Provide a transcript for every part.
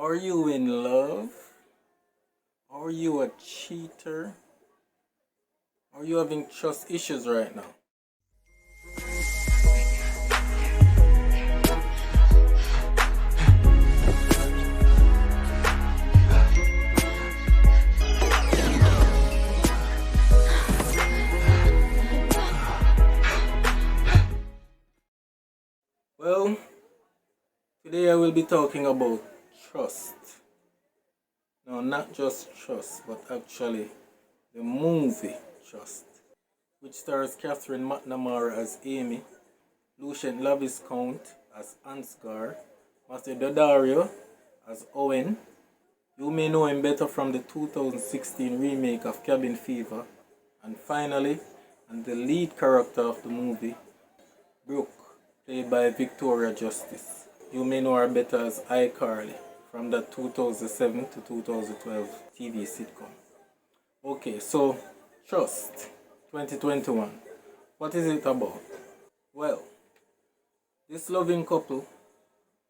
Are you in love? Are you a cheater? Are you having trust issues right now? Well, today I will be talking about trust. No, not just trust, but actually the movie Trust, which stars Catherine McNamara as Amy, Lucien Laviscount as Ansgar, Matthew Daddario as Owen. You may know him better from the 2016 remake of Cabin Fever. And finally, and the lead character of the movie, Brooke, played by Victoria Justice. You may know her better as iCarly from that 2007 to 2012 TV sitcom. Okay, so Trust 2021. What is it about? Well, this loving couple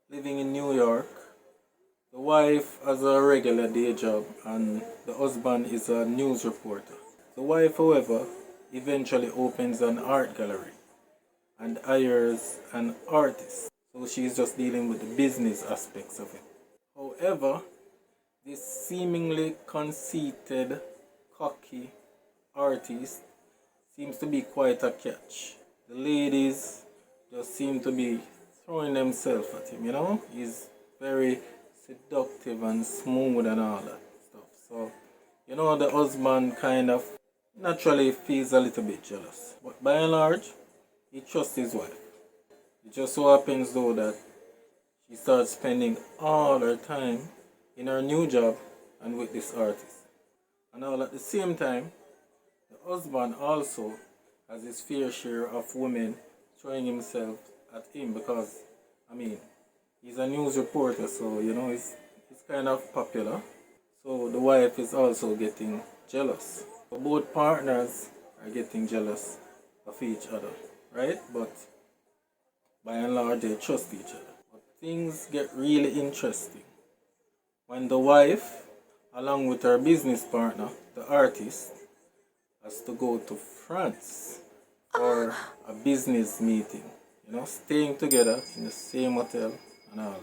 living in New York. The wife has a regular day job and the husband is a news reporter. The wife, however, eventually opens an art gallery and hires an artist. So she's just dealing with the business aspects of it. However, this seemingly conceited, cocky artist seems to be quite a catch. The ladies just seem to be throwing themselves at him, He's very seductive and smooth and all that stuff. So, the husband kind of naturally feels a little bit jealous. But by and large, he trusts his wife. It just so happens though that she starts spending all her time in her new job and with this artist. And all at the same time, the husband also has his fair share of women throwing himself at him because, he's a news reporter, so he's kind of popular. So the wife is also getting jealous. So both partners are getting jealous of each other, right? But by and large, they trust each other. But things get really interesting when the wife, along with her business partner, the artist, has to go to France for a business meeting. Staying together in the same hotel and all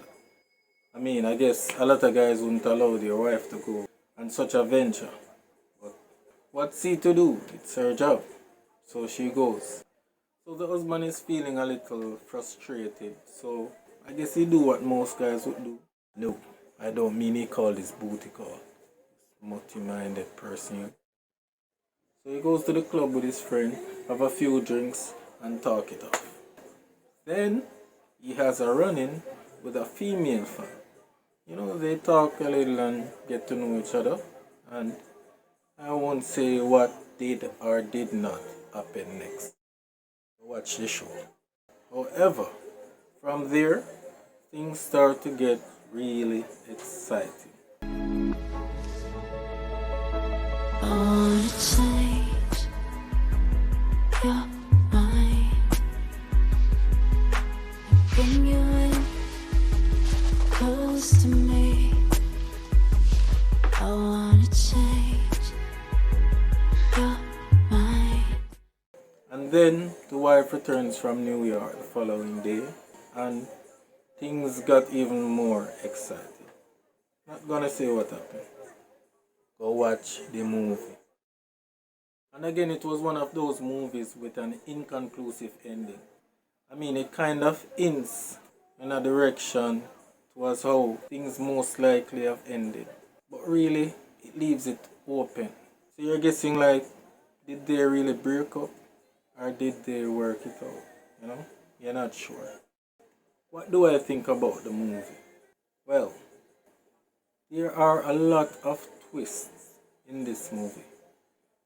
that. I guess a lot of guys wouldn't allow their wife to go on such a venture. But what's he to do? It's her job. So she goes. So the husband is feeling a little frustrated. So I guess he do what most guys would do. No, I don't mean he called his booty call. Multi-minded person. So he goes to the club with his friend, have a few drinks and talk it off. Then he has a run-in with a female fan. They talk a little and get to know each other. And I won't say what did or did not happen next. Watch the show. However, from there, things start to get really exciting. I wanna change your mind and bring you in close to me. I wanna change your mind. And then the wife returns from New York the following day and things got even more exciting. Not gonna say what happened. Go watch the movie. And again, it was one of those movies with an inconclusive ending. It kind of hints in a direction towards how things most likely have ended. But really, it leaves it open. So you're guessing did they really break up? Or did they work it out? You're not sure. What do I think about the movie? Well, there are a lot of twists in this movie.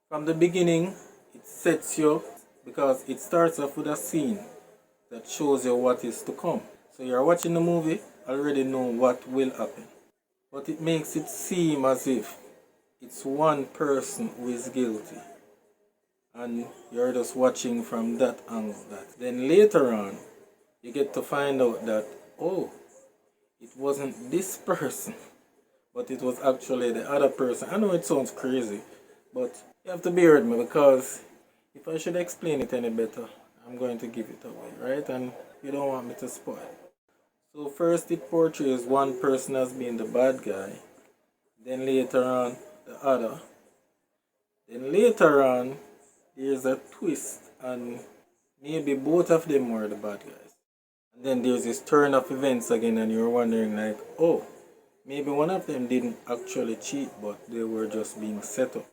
From the beginning, it sets you up because it starts off with a scene that shows you what is to come. So you're watching the movie, already know what will happen. But it makes it seem as if it's one person who is guilty. And you're just watching from that angle. Then later on, you get to find out that, it wasn't this person but it was actually the other person. I know it sounds crazy, but you have to bear with me, because if I should explain it any better, I'm going to give it away, right? And you don't want me to spoil. So first it portrays one person as being the bad guy, then later on the other. Then later on there's a twist and maybe both of them were the bad guys. And then there's this turn of events again and you're wondering like, oh, maybe one of them didn't actually cheat, but they were just being set up.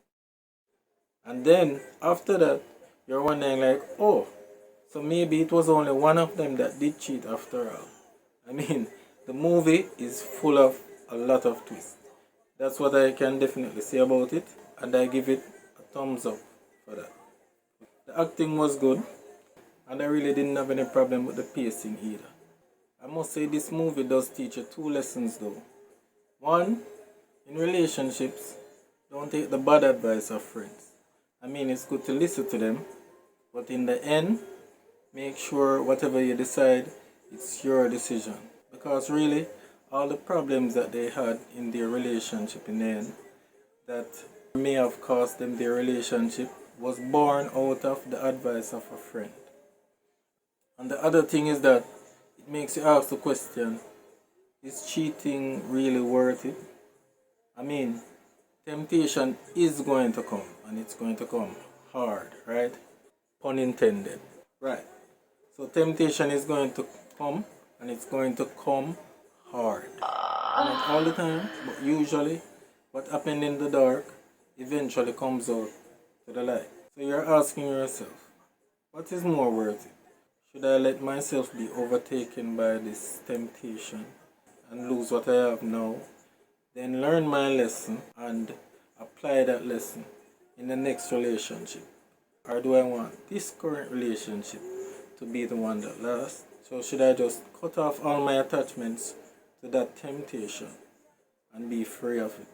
And then after that, you're wondering like, oh, so maybe it was only one of them that did cheat after all. I mean, the movie is full of a lot of twists. That's what I can definitely say about it, and I give it a thumbs up for that. The acting was good, and I really didn't have any problem with the pacing either. I must say this movie does teach you two lessons though. One, in relationships, don't take the bad advice of friends. I mean, it's good to listen to them, but in the end, make sure whatever you decide, it's your decision. Because really, all the problems that they had in their relationship in the end, that may have cost them their relationship, was born out of the advice of a friend. And the other thing is that it makes you ask the question, is cheating really worth it? I mean, temptation is going to come, and it's going to come hard, right? Pun intended. Right. So temptation is going to come, and it's going to come hard. Not all the time, but usually what happened in the dark eventually comes out to the light. So you're asking yourself, what is more worth it? Should I let myself be overtaken by this temptation and lose what I have now, then learn my lesson and apply that lesson in the next relationship? Or do I want this current relationship to be the one that lasts? So should I just cut off all my attachments to that temptation and be free of it?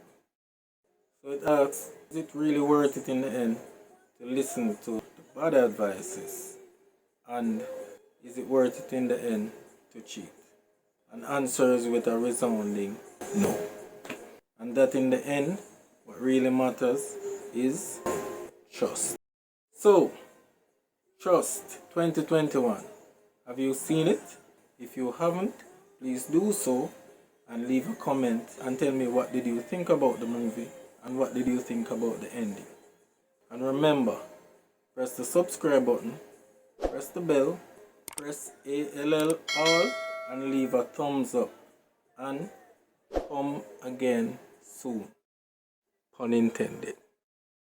So it asks, is it really worth it in the end to listen to the bad advices? And is it worth it in the end to cheat? And answers with a resounding no. And that in the end, what really matters is trust. So, Trust 2021. Have you seen it? If you haven't, please do so and leave a comment and tell me what did you think about the movie and what did you think about the ending. And remember, press the subscribe button, press the bell, press ALL all, and leave a thumbs up. And come again soon. Pun intended.